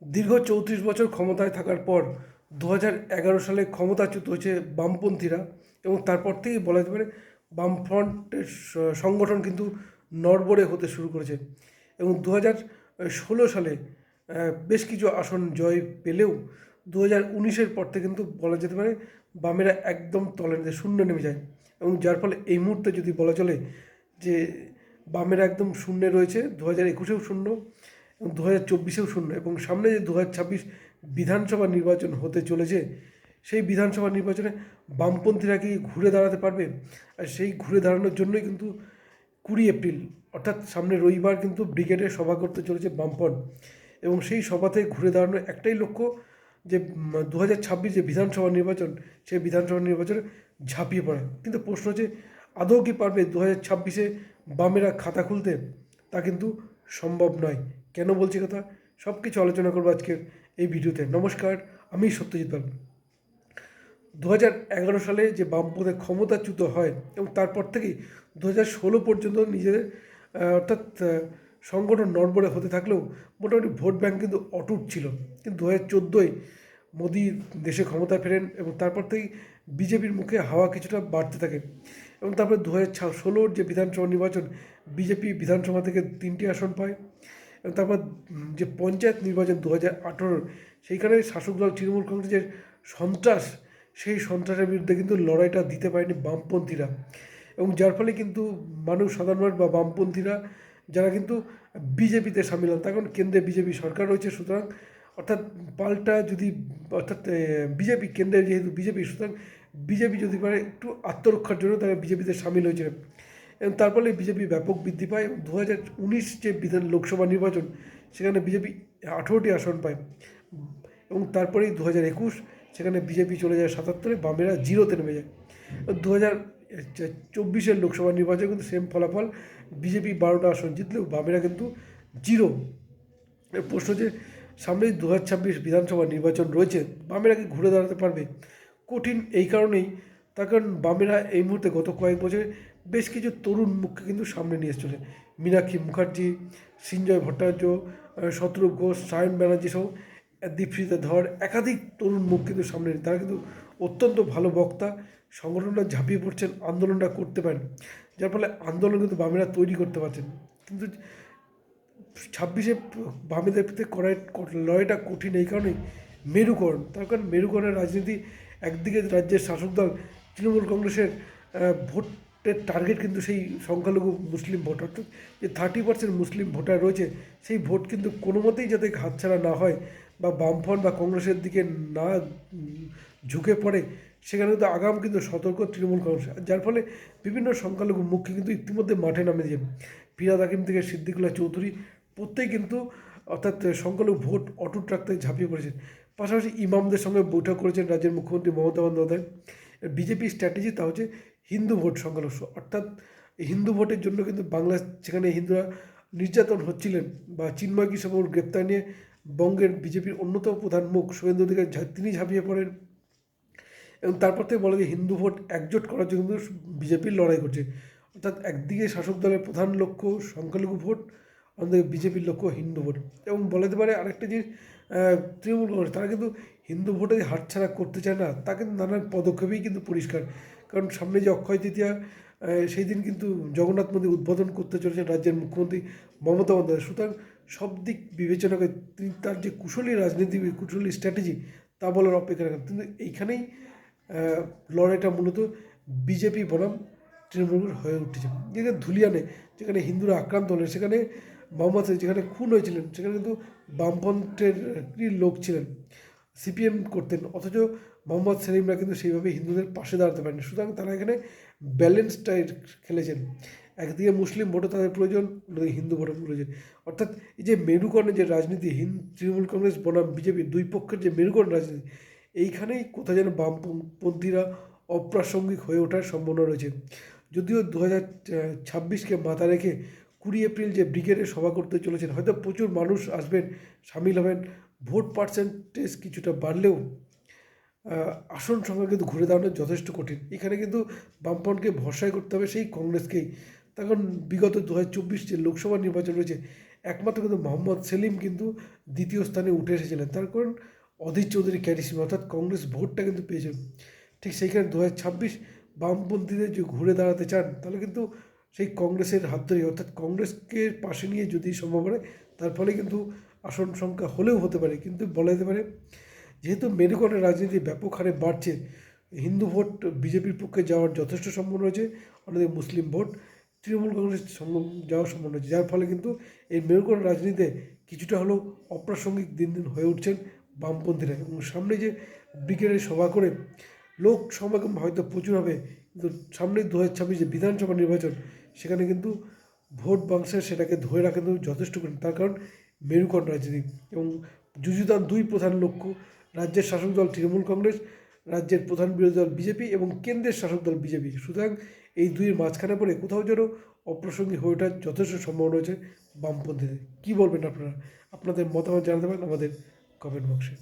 দীর্ঘ ৩৪ বছর ক্ষমতায় থাকার পর ২০১১ সালে ক্ষমতাচ্যুত হয়েছে বামপন্থীরা এবং তারপর থেকেই বলা যেতে পারে বামফ্রন্টের সংগঠন কিন্তু নড়বড়ে হতে শুরু করেছে এবং ২০১৬ সালে বেশ কিছু আসন জয় পেলেও ২০১৯-এর পর থেকে কিন্তু বলা যেতে পারে বামেরা একদম তলানিতে শূন্য নেমে যায় এবং যার ফলে এই মুহূর্তে যদি বলা চলে যে বামেরা একদম শূন্যে রয়েছে, ২০২১-এও শূন্য এবং ২০২৪-এও শূন্য এবং সামনে যে ২০২৬ বিধানসভা নির্বাচন হতে চলেছে সেই বিধানসভা নির্বাচনে বামপন্থীরা কি ঘুরে দাঁড়াতে পারবে? আর সেই ঘুরে দাঁড়ানোর জন্যই কিন্তু ২০ এপ্রিল অর্থাৎ সামনে রবিবার কিন্তু ব্রিগেডে সভা করতে চলেছে বামফ্রন্ট এবং সেই সভাতে ঘুরে দাঁড়ানোর একটাই লক্ষ্য যে ২০২৬ যে বিধানসভা নির্বাচন সেই বিধানসভা নির্বাচনে ঝাঁপিয়ে পড়া। কিন্তু প্রশ্ন হচ্ছে আদৌ কি পারবে ২০২৬-এ বামেরা খাতা খুলতে? তা কিন্তু সম্ভব নয়। কেন বলছি কথা? সব কিছু আলোচনা করবো আজকের এই ভিডিওতে। নমস্কার, আমি সত্যজিৎ পাল। ২০১১ সালে যে বামপন্থী ক্ষমতাচ্যুত হয় এবং তারপর থেকেই ২০১৬ পর্যন্ত নিজেদের অর্থাৎ সংগঠন নড়বড়ে হতে থাকলেও মোটামুটি ভোট ব্যাংক কিন্তু অটুট ছিল। কিন্তু ২০১৪-য় মোদি দেশে ক্ষমতায় ফেরেন এবং তারপর থেকেই বিজেপির মুখে হাওয়া কিছুটা বাড়তে থাকে এবং তারপরে ২০১৬-র যে বিধানসভা নির্বাচন বিজেপি বিধানসভা থেকে ৩টি আসন পায় এবং তারপর যে পঞ্চায়েত নির্বাচন ২০১৮ সেইখানে শাসক দল তৃণমূল কংগ্রেসের সন্ত্রাস, সেই সন্ত্রাসের বিরুদ্ধে কিন্তু লড়াইটা দিতে পারেনি বামপন্থীরা এবং যার ফলে কিন্তু মানুষ, সাধারণ মানুষ বা বামপন্থীরা যারা কিন্তু বিজেপিতে সামিল হন, তখন কেন্দ্রে বিজেপি সরকার রয়েছে, সুতরাং অর্থাৎ পাল্টা যদি অর্থাৎ বিজেপি কেন্দ্রে যেহেতু বিজেপি, সুতরাং বিজেপি যদি পারে একটু আত্মরক্ষার জন্য তারা বিজেপিতে সামিল হয়েছিলেন এবং তার ফলে বিজেপি ব্যাপক বৃদ্ধি পায় এবং ২০১৯ যে লোকসভা নির্বাচন সেখানে বিজেপি ১৮টি আসন পায় এবং তারপরেই ২০২১ সেখানে বিজেপি চলে যায় ৭৭-এ, বামেরা জিরোতে নেমে যায়। ২০২৪-এর লোকসভা নির্বাচনে কিন্তু সেম ফলাফল, বিজেপি ১২টা আসন জিতলেও বামেরা কিন্তু জিরো। প্রশ্ন যে সামনে ২০২৬ বিধানসভা নির্বাচন রয়েছে, বামেরা কি ঘুরে দাঁড়াতে পারবে? কঠিন এই কারণেই, তার কারণ বামেরা এই মুহূর্তে গত কয়েক বছরে বেশ কিছু তরুণ মুখকে কিন্তু সামনে নিয়ে এসেছে। মীনাক্ষী মুখার্জি, সৃঞ্জয় ভট্টাচার্য, শত্রুঘ্ন ঘোষ, সায়ন ব্যানার্জি সহ দীপশিতা ধর একাধিক তরুণ মুখ কিন্তু সামনে নিয়ে, তারা কিন্তু অত্যন্ত ভালো বক্তা, সংগঠনটা ঝাঁপিয়ে পড়ছেন, আন্দোলনটা করতে পারেন, যার ফলে আন্দোলন কিন্তু বামেরা তৈরি করতে পারছেন। কিন্তু ২৬-এ বামেদের লড়াইটা কঠিন এই কারণেই মেরুকরণ, তার কারণ মেরুকরণের রাজনীতি। একদিকে রাজ্যের শাসক দল তৃণমূল কংগ্রেসের ভোটের টার্গেট কিন্তু সেই সংখ্যালঘু মুসলিম ভোট, অর্থাৎ যে 30% মুসলিম ভোটার রয়েছে সেই ভোট কিন্তু কোনো মতেই যাতে হাতছাড়া না হয় বা বামফ্রন্ট বা কংগ্রেসের দিকে না ঝুঁকে পড়ে, সেখানে কিন্তু আগাম কিন্তু সতর্ক তৃণমূল কংগ্রেস, যার ফলে বিভিন্ন সংখ্যালঘু মুখকে কিন্তু ইতিমধ্যে মাঠে নামে দিয়ে ফিরাদ হাকিম থেকে সিদ্দিকুল্লাহ চৌধুরী প্রত্যেকে কিন্তু অর্থাৎ সংখ্যালঘু ভোট অটুট রাখতে ঝাঁপিয়ে পড়েছেন। পাশাপাশি ইমামদের সঙ্গে বৈঠক করেছেন রাজ্যের মুখ্যমন্ত্রী মমতা বন্দ্যোপাধ্যায়। বিজেপির স্ট্র্যাটেজি তা হচ্ছে হিন্দু ভোট সংখ্যালঘু, অর্থাৎ হিন্দু ভোটের জন্য কিন্তু বাংলা, যেখানে হিন্দুরা নির্যাতন হচ্ছিলেন বা চিন্ময় কৃষ্ণবাবুর গ্রেপ্তার নিয়ে বঙ্গের বিজেপির অন্যতম প্রধান মুখ শুভেন্দু অধিকারী তিনি ঝাঁপিয়ে পড়েন এবং তারপর থেকে বলে যে হিন্দু ভোট একজোট করার জন্য বিজেপির লড়াই করছে, অর্থাৎ একদিকে শাসক দলের প্রধান লক্ষ্য সংখ্যালঘু ভোট, অন্যদিকে বিজেপির লক্ষ্য হিন্দু ভোট। এবং বলতে পারে আরেকটা জিনিস, তৃণমূল কংগ্রেস তারা কিন্তু হিন্দু ভোটে হাতছাড়া করতে চায় না, তা কিন্তু নানান পদক্ষেপেই কিন্তু পরিষ্কার। কারণ সামনে যে অক্ষয় তৃতীয়া, সেই দিন কিন্তু জগন্নাথ মন্দির উদ্বোধন করতে চলেছেন রাজ্যের মুখ্যমন্ত্রী মমতা বন্দ্যোপাধ্যায়, সুতরাং সব দিক বিবেচনা করে তিনি তার যে কুশলী রাজনীতি, কুশলী স্ট্র্যাটেজি তা বলার অপেক্ষা রাখেন। কিন্তু এইখানেই লড়াইটা মূলত বিজেপি বনাম তৃণমূল হয়ে উঠেছে। যেখানে ধুলিয়ানে, যেখানে হিন্দুরা আক্রান্ত হলেন, সেখানে মোহাম্মদ যেখানে খুন হয়েছিলেন, সেখানে কিন্তু বামপন্থের লোক ছিলেন, সিপিএম করতেন, অথচ মোহাম্মদ সেলিমরা কিন্তু সেইভাবে হিন্দুদের পাশে দাঁড়াতে পারেনি। সুতরাং তারা এখানে ব্যালেন্সড খেলেছেন, একদিকে মুসলিম ভোটও তাদের প্রয়োজন, অন্যদিকে হিন্দু ভোটও প্রয়োজন। অর্থাৎ এই যে মেরুকরণের যে রাজনীতি, তৃণমূল কংগ্রেস বনাম বিজেপি দুই পক্ষের যে মেরুকরণ রাজনীতি, এইখানেই কোথায় যেন বামপন্থীরা অপ্রাসঙ্গিক হয়ে ওঠার সম্ভাবনা রয়েছে। যদিও ২০২৬-কে মাথায় রেখে ২০ এপ্রিল যে ব্রিগেডে সভা করতে চলেছেন, হয়তো প্রচুর মানুষ আসবেন, সামিল হবেন, ভোট পার্সেন্টেজ কিছুটা বাড়লেও আসন সংখ্যা কিন্তু ঘুরে দাঁড়ানো যথেষ্ট কঠিন। এখানে কিন্তু বামফ্রন্টকে ভরসায় করতে হবে সেই কংগ্রেসকেই, তখন বিগত ২০২৪ যে লোকসভা নির্বাচন রয়েছে একমাত্র কিন্তু মোহাম্মদ সেলিম কিন্তু দ্বিতীয় স্থানে উঠে এসেছিলেন। তার কারণ অধীর চৌধুরী ক্যারিসিমা, অর্থাৎ কংগ্রেস ভোটটা কিন্তু পেয়েছেন। ঠিক সেইখানে 2026 বামপন্থীদের যে ঘুরে দাঁড়াতে চান, তাহলে কিন্তু সেই কংগ্রেসের হাত ধরেই, অর্থাৎ কংগ্রেসকে পাশে নিয়ে যদি সম্ভব হয়, তার ফলে কিন্তু আসন সংখ্যা হলেও হতে পারে। কিন্তু বলা যেতে পারে, যেহেতু মেরুকরণের রাজনীতি ব্যাপক হারে বাড়ছে, হিন্দু ভোট বিজেপির পক্ষে যাওয়ার যথেষ্ট সম্ভাবনা রয়েছে, অন্যদিকে মুসলিম ভোট তৃণমূল কংগ্রেস যাওয়ার সম্ভাবনা রয়েছে, যার ফলে কিন্তু এই মেরুকরণ রাজনীতিতে কিছুটা হলেও অপ্রাসঙ্গিক দিন দিন হয়ে উঠছেন বামপন্থীরা। এবং সামনে যে ব্রিগেডের সভা করে লোক সমাগম হয়তো প্রচুর হবে, কিন্তু সামনে 2026 যে বিধানসভা নির্বাচন, সেখানে কিন্তু ভোট বাংশে সেটাকে ধরে রাখা কিন্তু যথেষ্ট কঠিন। তার কারণ মেরুকরণ রাজনীতি এবং যুযুধান দুই প্রধান লক্ষ্য, রাজ্যের শাসক দল তৃণমূল কংগ্রেস, রাজ্যের প্রধান বিরোধী দল বিজেপি এবং কেন্দ্রের শাসক দল বিজেপি। সুতরাং এই দুইয়ের মাঝখানে পড়ে কোথাও যেন অপ্রাসঙ্গিক হয়ে ওঠার যথেষ্ট সম্ভাবনা রয়েছে বামপন্থীদের। কী বলবেন আপনারা? আপনাদের মতামত জানাতে পারেন আমাদের কমেন্ট বক্সে।